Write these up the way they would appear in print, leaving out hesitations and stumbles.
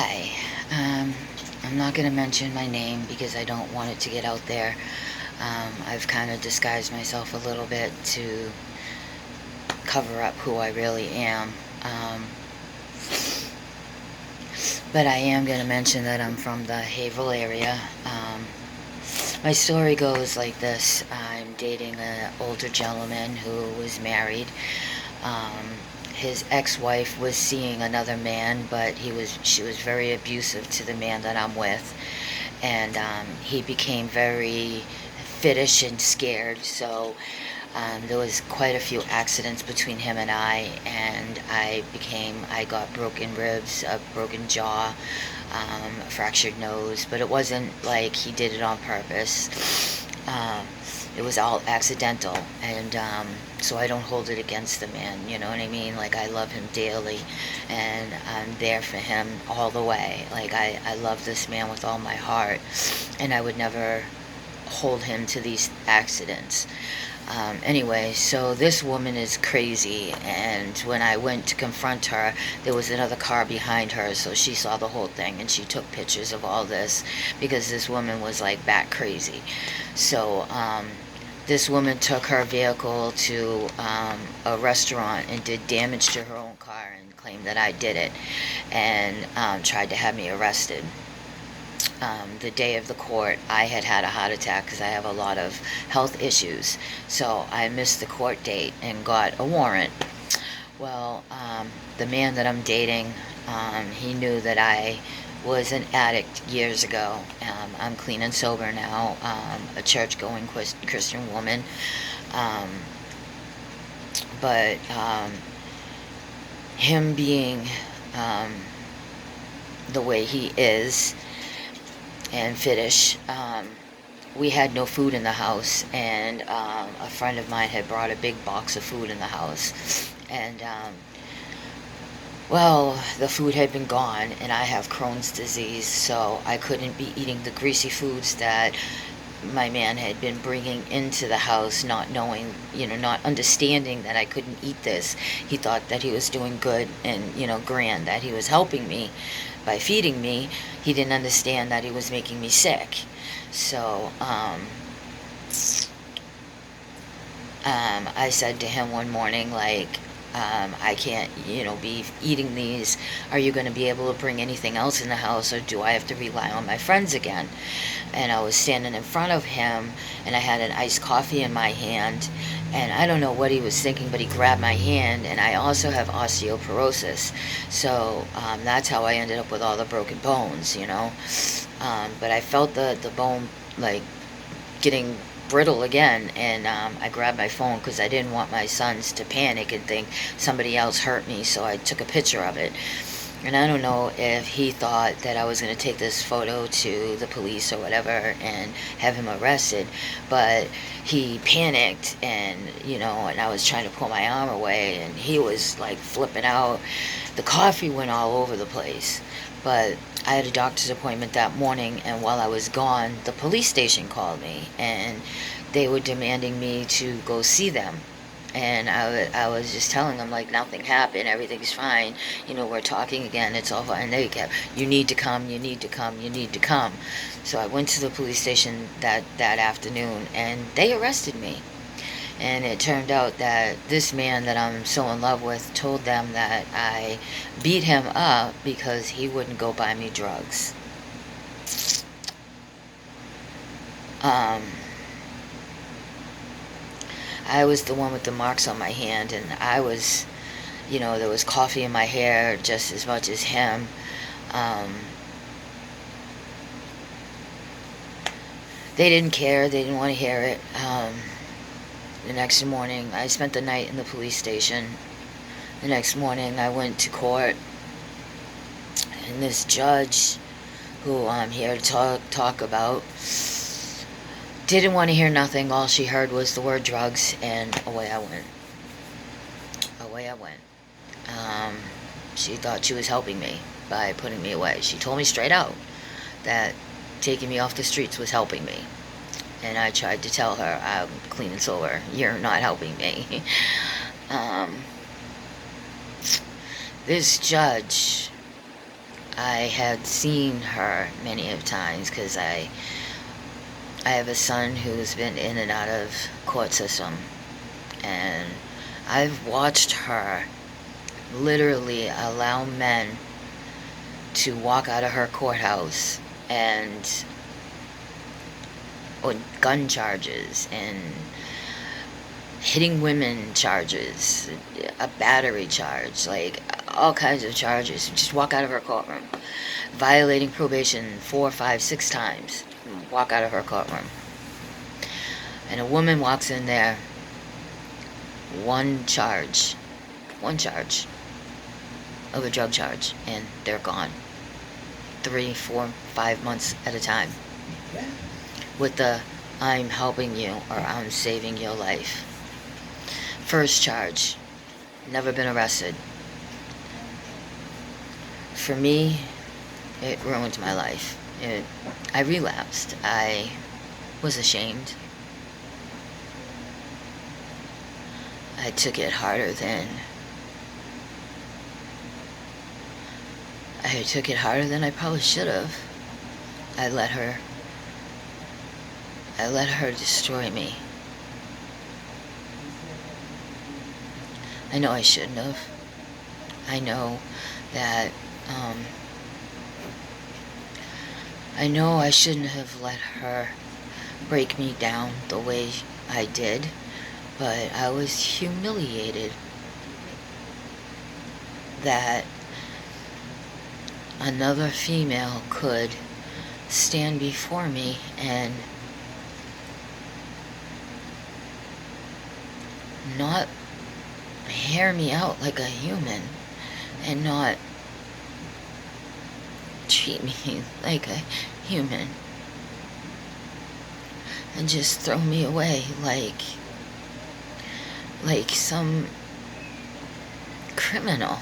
Hi. Um, I'm not going to mention my name because I don't want it to get out there. I've kind of disguised myself a little bit to cover up who I really am. But I am going to mention that I'm from the Haverhill area. My story goes like this. I'm dating an older gentleman who was married. Um, his ex-wife was seeing another man, but she was very abusive to the man that I'm with, and he became very fiddish and scared. So there was quite a few accidents between him and I got broken ribs, a broken jaw, a fractured nose, but it wasn't like he did it on purpose. It was all accidental, and so I don't hold it against the man, you know what I mean? Like, I love him dearly, and I'm there for him all the way. Like, I love this man with all my heart, and I would never hold him to these accidents. Anyway, so this woman is crazy, and when I went to confront her, there was another car behind her, so she saw the whole thing, and she took pictures of all this, because this woman was like bat crazy. So, this woman took her vehicle to a restaurant and did damage to her own car and claimed that I did it, and tried to have me arrested. The day of the court, I had a heart attack because I have a lot of health issues. So I missed the court date and got a warrant. Well, the man that I'm dating, he knew that I was an addict years ago. I'm clean and sober now, a church-going Christian woman. Um, but him being the way he is, and fiddish. We had no food in the house, and a friend of mine had brought a big box of food in the house, and well, the food had been gone, and I have Crohn's disease, so I couldn't be eating the greasy foods that my man had been bringing into the house, not knowing, not understanding that I couldn't eat this. He thought that he was doing good and, grand, that he was helping me by feeding me. He didn't understand that he was making me sick. So, I said to him one morning, like, I can't, be eating these. Are you going to be able to bring anything else in the house, or do I have to rely on my friends again? And I was standing in front of him, and I had an iced coffee in my hand, and I don't know what he was thinking, but he grabbed my hand, and I also have osteoporosis. So that's how I ended up with all the broken bones. But I felt the bone, like, getting brittle again, and I grabbed my phone because I didn't want my sons to panic and think somebody else hurt me, so I took a picture of it. And I don't know if he thought that I was going to take this photo to the police or whatever and have him arrested, but he panicked, and I was trying to pull my arm away, and he was like flipping out. The coffee went all over the place. But I had a doctor's appointment that morning, and while I was gone, the police station called me, and they were demanding me to go see them. And I was just telling them, like, nothing happened, everything's fine, we're talking again, it's all fine. And they kept, you need to come, you need to come, you need to come. So I went to the police station that afternoon, and they arrested me. And it turned out that this man that I'm so in love with told them that I beat him up because he wouldn't go buy me drugs. I was the one with the marks on my hand, and I was, there was coffee in my hair just as much as him. They didn't care, they didn't want to hear it. The next morning, I spent the night in the police station. The next morning, I went to court, and this judge, who I'm here to talk about, didn't want to hear nothing. All she heard was the word drugs, and away I went. Away I went. She thought she was helping me by putting me away. She told me straight out that taking me off the streets was helping me. And I tried to tell her, I'm clean and sober. You're not helping me. This judge, I had seen her many of times because I have a son who's been in and out of court system, and I've watched her literally allow men to walk out of her courthouse and on gun charges and hitting women charges, a battery charge, like all kinds of charges. Just walk out of her courtroom, violating probation 4, 5, 6 times. Walk out of her courtroom, and a woman walks in there. One charge of a drug charge, and they're gone. 3, 4, 5 months at a time. With the "I'm helping you" or "I'm saving your life." First charge, never been arrested. For me, it ruined my life. I relapsed. I was ashamed. I took it harder than I probably should have. I let her destroy me. I know I shouldn't have. I know that, I know I shouldn't have let her break me down the way I did, but I was humiliated that another female could stand before me and not hear me out like a human and not treat me like a human and just throw me away like some criminal.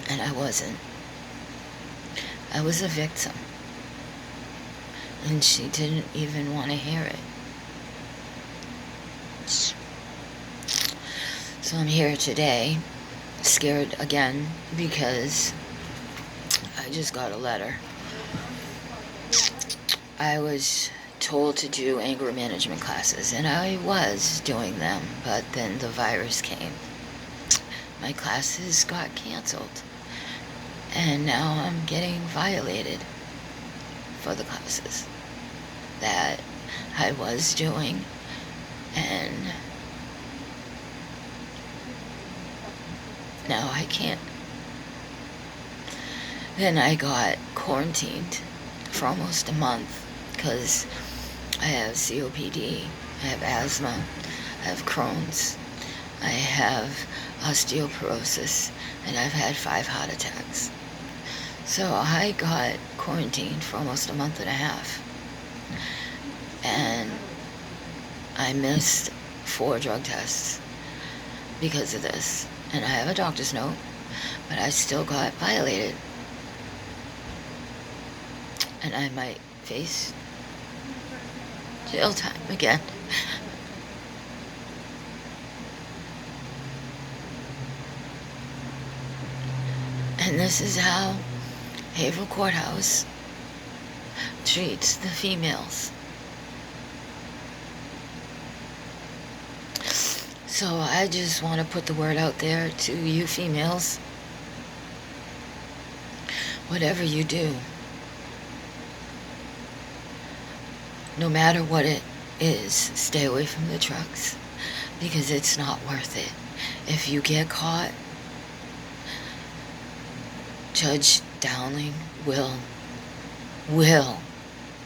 And I wasn't. I was a victim, and she didn't even want to hear it. So I'm here today, scared again, because I just got a letter. I was told to do anger management classes, and I was doing them, but then the virus came. My classes got canceled, and now I'm getting violated for the classes that I was doing, and now I can't. Then I got quarantined for almost a month because I have COPD, I have asthma, I have Crohn's, I have osteoporosis, and I've had 5 heart attacks. So I got quarantined for almost a month and a half, and I missed 4 drug tests because of this. And I have a doctor's note, but I still got violated. And I might face jail time again. And this is how Haverhill Courthouse treats the females. So I just want to put the word out there to you females. Whatever you do, no matter what it is, stay away from the drugs, because it's not worth it. If you get caught, Judge Dowling will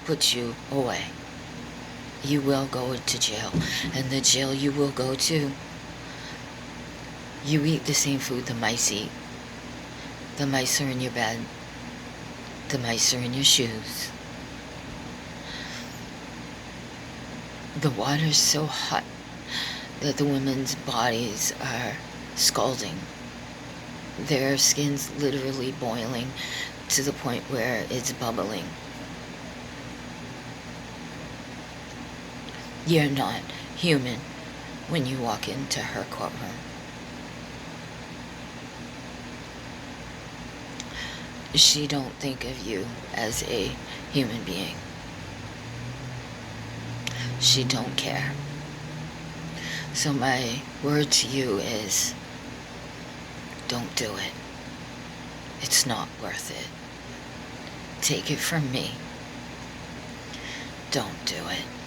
put you away. You will go to jail, and the jail you will go to, you eat the same food the mice eat. The mice are in your bed. The mice are in your shoes. The water's so hot that the women's bodies are scalding. Their skin's literally boiling to the point where it's bubbling. You're not human when you walk into her courtroom. she don't think of you as a human being. She don't care. So my word to you is, don't do it. It's not worth it. Take it from me. Don't do it.